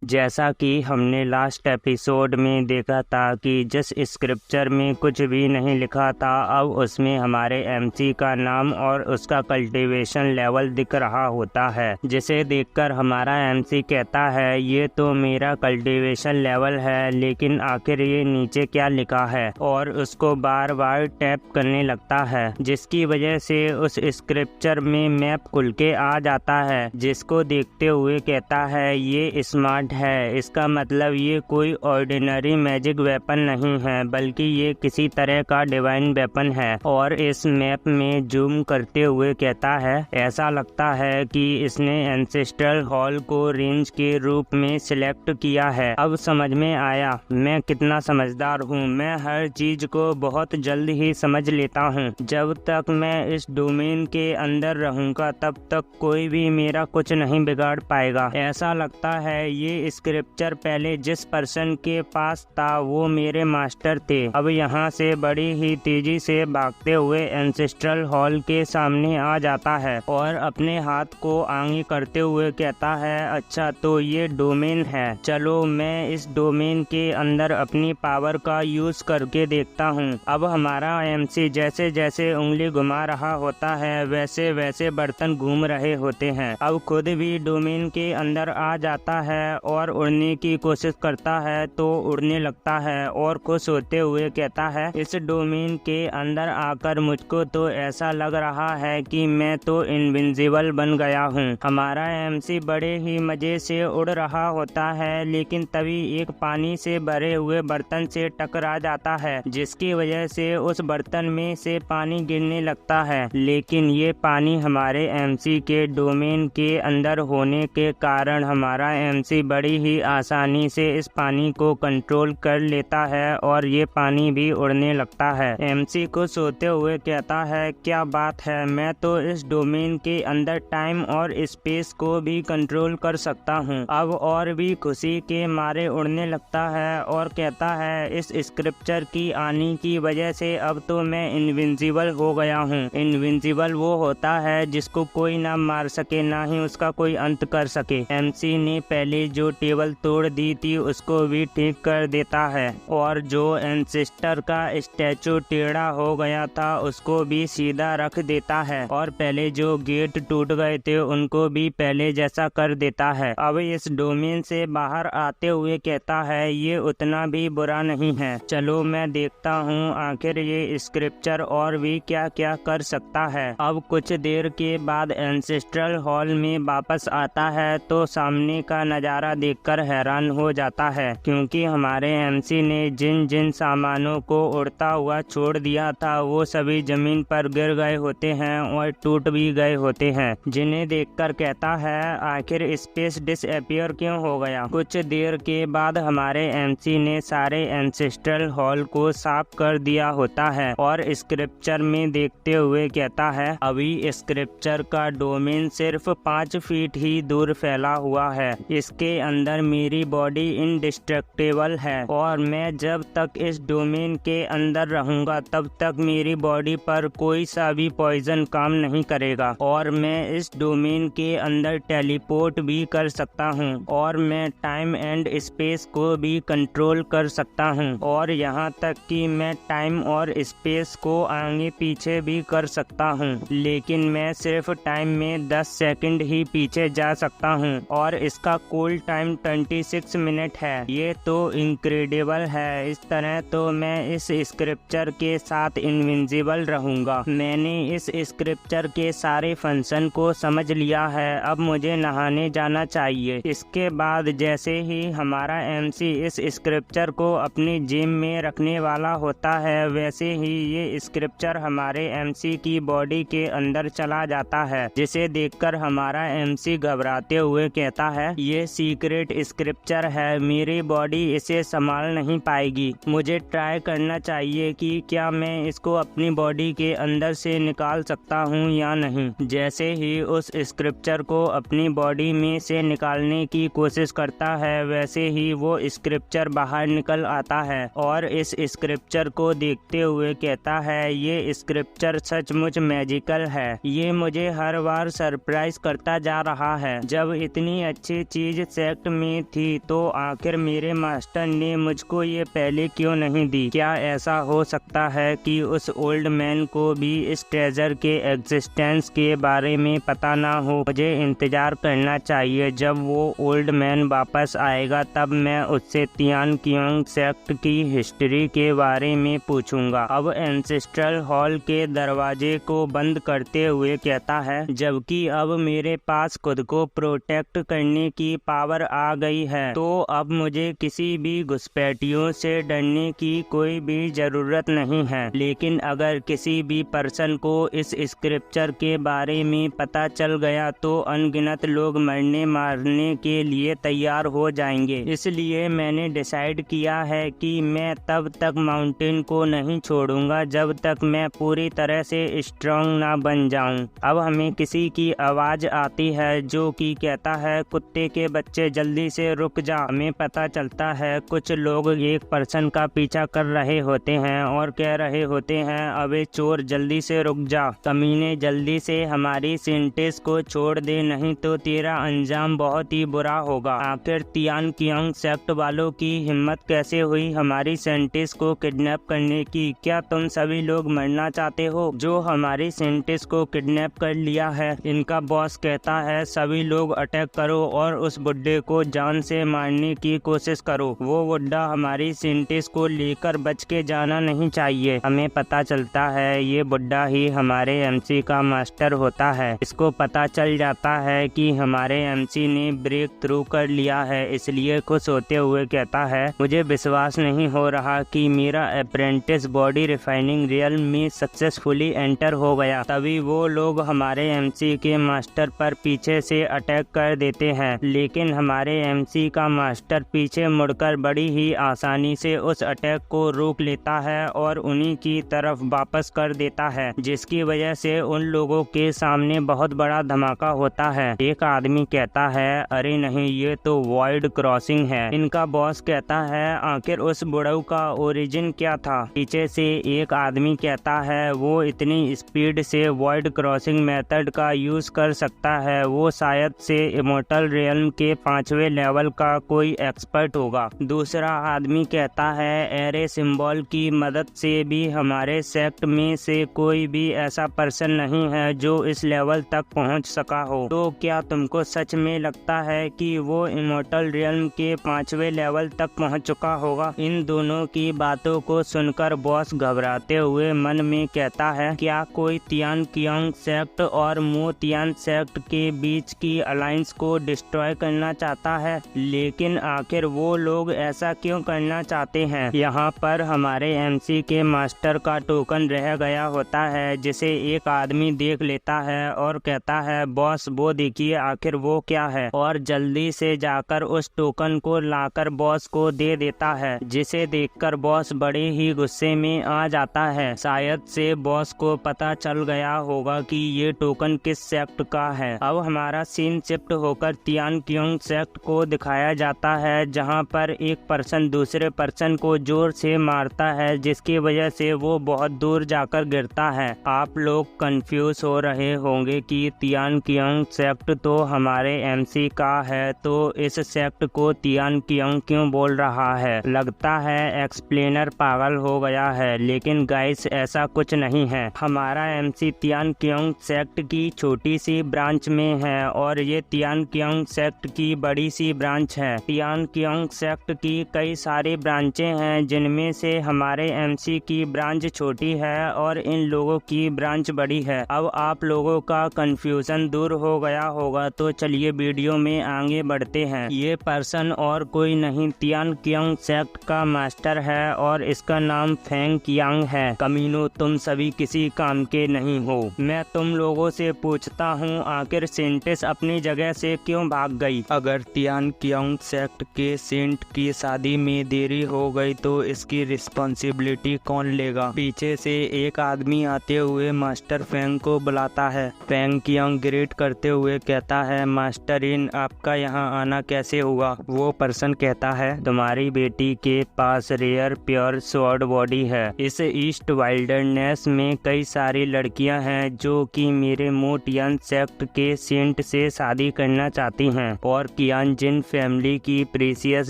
जैसा कि हमने लास्ट एपिसोड में देखा था कि जिस स्क्रिप्चर में कुछ भी नहीं लिखा था, अब उसमें हमारे एमसी का नाम और उसका कल्टीवेशन लेवल दिख रहा होता है, जिसे देखकर हमारा एमसी कहता है ये तो मेरा कल्टीवेशन लेवल है, लेकिन आखिर ये नीचे क्या लिखा है, और उसको बार बार टैप करने लगता है, जिसकी वजह से उस स्क्रिप्चर में मैप खुल के आ जाता है, जिसको देखते हुए कहता है ये स्मार्ट है। इसका मतलब ये कोई ऑर्डिनरी मैजिक वेपन नहीं है, बल्कि ये किसी तरह का डिवाइन वेपन है। और इस मैप में जूम करते हुए कहता है ऐसा लगता है कि इसने एंसेस्ट्रल हॉल को रेंज के रूप में सिलेक्ट किया है। अब समझ में आया मैं कितना समझदार हूँ। मैं हर चीज को बहुत जल्द ही समझ लेता हूँ। जब तक मैं इस डोमेन के अंदर रहूँगा तब तक कोई भी मेरा कुछ नहीं बिगाड़ पाएगा। ऐसा लगता है ये स्क्रिप्चर पहले जिस पर्सन के पास था वो मेरे मास्टर थे। अब यहाँ से बड़ी ही तेजी से भागते हुए एंसेस्ट्रल हॉल के सामने आ जाता है और अपने हाथ को आगे करते हुए कहता है अच्छा तो ये डोमेन है, चलो मैं इस डोमेन के अंदर अपनी पावर का यूज करके देखता हूँ। अब हमारा एमसी जैसे जैसे उंगली घुमा रहा होता है वैसे वैसे बर्तन घूम रहे होते हैं। अब खुद भी डोमेन के अंदर आ जाता है और उड़ने की कोशिश करता है तो उड़ने लगता है और खुश होते हुए कहता है इस डोमेन के अंदर आकर मुझको तो ऐसा लग रहा है कि मैं तो इनविंसिबल बन गया हूँ। हमारा एमसी बड़े ही मजे से उड़ रहा होता है, लेकिन तभी एक पानी से भरे हुए बर्तन से टकरा जाता है, जिसकी वजह से उस बर्तन में से पानी गिरने लगता है। लेकिन ये पानी हमारे एमसी के डोमेन के अंदर होने के कारण हमारा एमसी बड़ी ही आसानी से इस पानी को कंट्रोल कर लेता है और ये पानी भी उड़ने लगता है। एमसी को सोते हुए कहता है क्या बात है, मैं तो इस डोमेन के अंदर टाइम और स्पेस को भी कंट्रोल कर सकता हूँ। अब और भी खुशी के मारे उड़ने लगता है और कहता है इस स्क्रिप्चर की आने की वजह से अब तो मैं इनविंसिबल हो गया हूँ। इनविंसिबल वो होता है जिसको कोई ना मार सके ना ही उसका कोई अंत कर सके। एमसी ने पहले जो टेबल तोड़ दी थी उसको भी ठीक कर देता है और जो एंसेस्टर का स्टैचू टेढ़ा हो गया था उसको भी सीधा रख देता है और पहले जो गेट टूट गए थे उनको भी पहले जैसा कर देता है। अब इस डोमेन से बाहर आते हुए कहता है ये उतना भी बुरा नहीं है, चलो मैं देखता हूँ आखिर ये स्क्रिप्चर और भी क्या क्या कर सकता है। अब कुछ देर के बाद एंसेस्ट्रल हॉल में वापस आता है तो सामने का नजारा देखकर हैरान हो जाता है, क्योंकि हमारे एमसी ने जिन जिन सामानों को उड़ता हुआ छोड़ दिया था वो सभी जमीन पर गिर गए होते हैं और टूट भी गए होते हैं, जिन्हें देखकर कहता है आखिर स्पेस डिसअपीयर क्यों हो गया। कुछ देर के बाद हमारे एमसी ने सारे एंसेस्ट्रल हॉल को साफ कर दिया होता है और स्क्रिप्चर में देखते हुए कहता है अभी स्क्रिप्चर का डोमेन सिर्फ 5 फीट ही दूर फैला हुआ है, इसके अंदर मेरी बॉडी इंडिस्ट्रक्टेबल है और मैं जब तक इस डोमेन के अंदर रहूंगा तब तक मेरी बॉडी पर कोई सा भी पॉइजन काम नहीं करेगा और मैं इस डोमेन के अंदर टेलीपोर्ट भी कर सकता हूँ और मैं टाइम एंड स्पेस को भी कंट्रोल कर सकता हूँ और यहाँ तक कि मैं टाइम और स्पेस को आगे पीछे भी कर सकता हूँ, लेकिन मैं सिर्फ टाइम में 10 सेकंड ही पीछे जा सकता हूँ और इसका कूल टाइम 26 मिनट है। ये तो इनक्रेडिबल है। इस तरह तो मैं इस स्क्रिप्चर के साथ इनविंसिबल रहूंगा। मैंने इस स्क्रिप्चर के सारे फंक्शन को समझ लिया है, अब मुझे नहाने जाना चाहिए। इसके बाद जैसे ही हमारा एमसी इस स्क्रिप्चर को अपनी जेब में रखने वाला होता है वैसे ही ये स्क्रिप्चर हमारे एमसी की बॉडी के अंदर चला जाता है, जिसे देखकर हमारा एमसी घबराते हुए कहता है ये सीक्रेट स्क्रिप्चर है, मेरी बॉडी इसे संभाल नहीं पाएगी। मुझे ट्राई करना चाहिए कि क्या मैं इसको अपनी बॉडी के अंदर से निकाल सकता हूँ या नहीं। जैसे ही उस स्क्रिप्चर को अपनी बॉडी में से निकालने की कोशिश करता है वैसे ही वो स्क्रिप्चर बाहर निकल आता है और इस स्क्रिप्चर को देखते हुए कहता है ये स्क्रिप्चर सचमुच मैजिकल है, ये मुझे हर बार सरप्राइज करता जा रहा है। जब इतनी अच्छी चीज सेक्ट में थी तो आखिर मेरे मास्टर ने मुझको ये पहले क्यों नहीं दी? क्या ऐसा हो सकता है कि उस ओल्ड मैन को भी इस ट्रेजर के एग्जिस्टेंस के बारे में पता ना हो? मुझे इंतजार करना चाहिए। जब वो ओल्ड मैन वापस आएगा तब मैं उससे तियान कियांग सेक्ट की हिस्ट्री के बारे में पूछूंगा। अब एंसेस्ट्रल हॉल के दरवाजे को बंद करते हुए कहता है, जबकि अब मेरे पास खुद को प्रोटेक्ट करने की पावर आ गई है तो अब मुझे किसी भी घुसपैठियों से डरने की कोई भी जरूरत नहीं है। लेकिन अगर किसी भी पर्सन को इस स्क्रिप्चर के बारे में पता चल गया तो अनगिनत लोग मरने मारने के लिए तैयार हो जाएंगे। इसलिए मैंने डिसाइड किया है कि मैं तब तक माउंटेन को नहीं छोड़ूंगा जब तक मैं पूरी तरह से स्ट्रांग ना बन जाऊं। अब हमें किसी की आवाज आती है जो कि कहता है, कुत्ते के बच्चे जल्दी से रुक जा। हमें पता चलता है कुछ लोग एक पर्सन का पीछा कर रहे होते हैं और कह रहे होते हैं, अबे चोर जल्दी से रुक जा, कमीने जल्दी से हमारी सिंटेस को छोड़ दे, नहीं तो तेरा अंजाम बहुत ही बुरा होगा। आखिर तियान कियांग सेक्ट वालों की हिम्मत कैसे हुई हमारी सिंटेस को किडनैप करने की? क्या तुम सभी लोग मरना चाहते हो जो हमारी सिंटेस को किडनैप कर लिया है? इनका बॉस कहता है, सभी लोग अटैक करो और उस बुड्ढे को जान से मारने की कोशिश करो। वो बुड्ढा हमारी सिंटेस को लेकर बच के जाना नहीं चाहिए। हमें पता चलता है ये बुड्ढा ही हमारे एमसी का मास्टर होता है। इसको पता चल जाता है कि हमारे एमसी ने ब्रेक थ्रू कर लिया है, इसलिए खुश होते हुए कहता है, मुझे विश्वास नहीं हो रहा कि मेरा अप्रेंटिस बॉडी रिफाइनिंग रियल में सक्सेसफुली एंटर हो गया। तभी वो लोग हमारे एमसी के मास्टर पर पीछे से अटैक कर देते हैं, लेकिन हमारे एमसी का मास्टर पीछे मुड़कर बड़ी ही आसानी से उस अटैक को रोक लेता है और उन्हीं की तरफ वापस कर देता है, जिसकी वजह से उन लोगों के सामने बहुत बड़ा धमाका होता है। एक आदमी कहता है, अरे नहीं, ये तो वॉइड क्रॉसिंग है। इनका बॉस कहता है, आखिर उस बुढ़ऊ का ओरिजिन क्या था? पीछे से एक आदमी कहता है, वो इतनी स्पीड से वॉइड क्रॉसिंग मेथड का यूज कर सकता है, वो शायद से इमोर्टल रियल्म के 5वें लेवल का कोई एक्सपर्ट होगा। दूसरा आदमी कहता है, एरे सिंबल की मदद से भी हमारे सेक्ट में से कोई भी ऐसा पर्सन नहीं है जो इस लेवल तक पहुंच सका हो। तो क्या तुमको सच में लगता है कि वो इमोर्टल रियल्म के 5वें लेवल तक पहुंच चुका होगा? इन दोनों की बातों को सुनकर बॉस घबराते हुए मन में कहता है, क्या कोई तियान कियांग सेक्ट और मो तियान सेक्ट के बीच की अलायंस को डिस्ट्रॉय करना चाहता है? लेकिन आखिर वो लोग ऐसा क्यों करना चाहते हैं? यहाँ पर हमारे एमसी के मास्टर का टोकन रह गया होता है, जिसे एक आदमी देख लेता है और कहता है, बॉस वो देखिए, आखिर वो क्या है? और जल्दी से जाकर उस टोकन को लाकर बॉस को दे देता है, जिसे देखकर बॉस बड़े ही गुस्से में आ जाता है। शायद से बॉस को पता चल गया होगा कि ये टोकन किस सेक्ट का है। अब हमारा सीन शिफ्ट होकर तियान कियांग सेक्ट को दिखाया जाता है, जहाँ पर एक पर्सन दूसरे पर्सन को जोर से मारता है, जिसकी वजह से वो बहुत दूर जाकर गिरता है। आप लोग कंफ्यूज हो रहे होंगे कि तियान कियांग सेक्ट तो हमारे एमसी का है, तो इस सेक्ट को तियान कियांग क्यों बोल रहा है? लगता है एक्सप्लेनर पागल हो गया है, लेकिन गाइस ऐसा कुछ नहीं है। हमारा एमसी तियान कियांग सेक्ट की छोटी सी ब्रांच में है और ये तियान कियांग सेक्ट की बड़ी सी ब्रांच है। तियान कियांग सेक्ट की कई सारी ब्रांचें हैं, जिनमें से हमारे एमसी की ब्रांच छोटी है और इन लोगों की ब्रांच बड़ी है। अब आप लोगों का कंफ्यूजन दूर हो गया होगा, तो चलिए वीडियो में आगे बढ़ते हैं। ये पर्सन और कोई नहीं, तियान कियांग सेक्ट का मास्टर है और इसका नाम फेंग कियांग है। कमीनो, तुम सभी किसी काम के नहीं हो। मैं तुम लोगों से पूछता हूँ, आखिर सेंटेस अपनी जगह से क्यों भाग गई? अगर तियान कियांग सेक्ट के सेंट की शादी में देरी हो गई तो इसकी रिस्पॉन्सिबिलिटी कौन लेगा? पीछे से एक आदमी आते हुए मास्टर फेंग को बुलाता है। फेंग कियांग ग्रेट करते हुए कहता है, मास्टर इन, आपका यहाँ आना कैसे हुआ? वो पर्सन कहता है, तुम्हारी बेटी के पास रेयर प्योर स्वॉर्ड बॉडी है। इस ईस्ट वाइल्डरनेस में कई सारी लड़कियां हैं जो कि मेरे मो तियान सेक्ट के सेंट से शादी करना चाहती हैं और कियान जिन फैमिली की प्रीसियस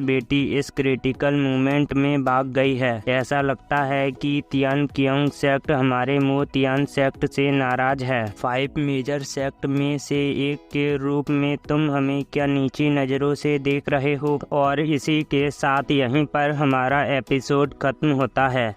बेटी इस क्रिटिकल मोमेंट में भाग गई है। ऐसा लगता है कि तियान कियोंग सेक्ट हमारे मो तियान सेक्ट से नाराज है। 5 मेजर सेक्ट में से एक के रूप में तुम हमें क्या नीची नज़रों से देख रहे हो। और इसी के साथ यहीं पर हमारा एपिसोड खत्म होता है।